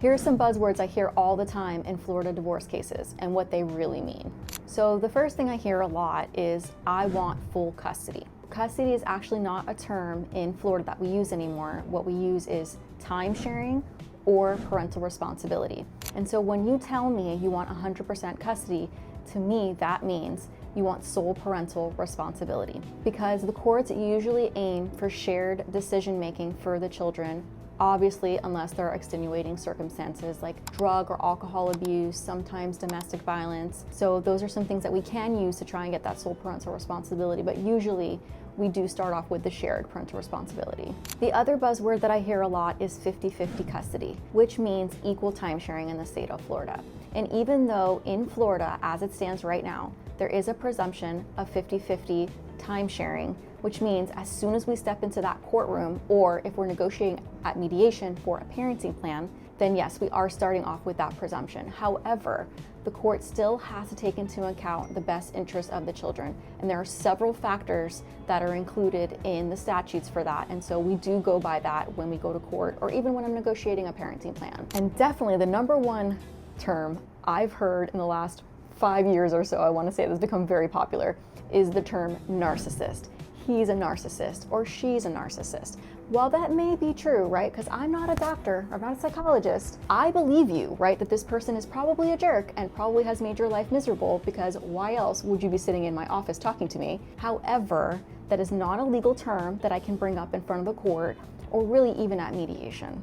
Here are some buzzwords I hear all the time in Florida divorce cases and what they really mean. So the first thing I hear a lot is, I want full custody. Custody is actually not a term in Florida that we use anymore. What we use is time sharing or parental responsibility. And so when you tell me you want 100% custody, to me that means you want sole parental responsibility, because the courts usually aim for shared decision making for the children. Obviously, unless there are extenuating circumstances like drug or alcohol abuse, sometimes domestic violence. So those are some things that we can use to try and get that sole parental responsibility, but usually we do start off with the shared parental responsibility. The other buzzword that I hear a lot is 50-50 custody, which means equal time sharing in the state of Florida. And even though in Florida, as it stands right now, there is a presumption of 50-50 time sharing, which means as soon as we step into that courtroom, or if we're negotiating at mediation for a parenting plan, then yes, we are starting off with that presumption. However, the court still has to take into account the best interests of the children. And there are several factors that are included in the statutes for that. And so we do go by that when we go to court, or even when I'm negotiating a parenting plan. And definitely the number one term I've heard in the last 5 years or so, I want to say that's become very popular, is the term narcissist. He's a narcissist or she's a narcissist. While that may be true, right, because I'm not a doctor, I'm not a psychologist, I believe you, right, that this person is probably a jerk and probably has made your life miserable, because why else would you be sitting in my office talking to me? However, that is not a legal term that I can bring up in front of the court or really even at mediation.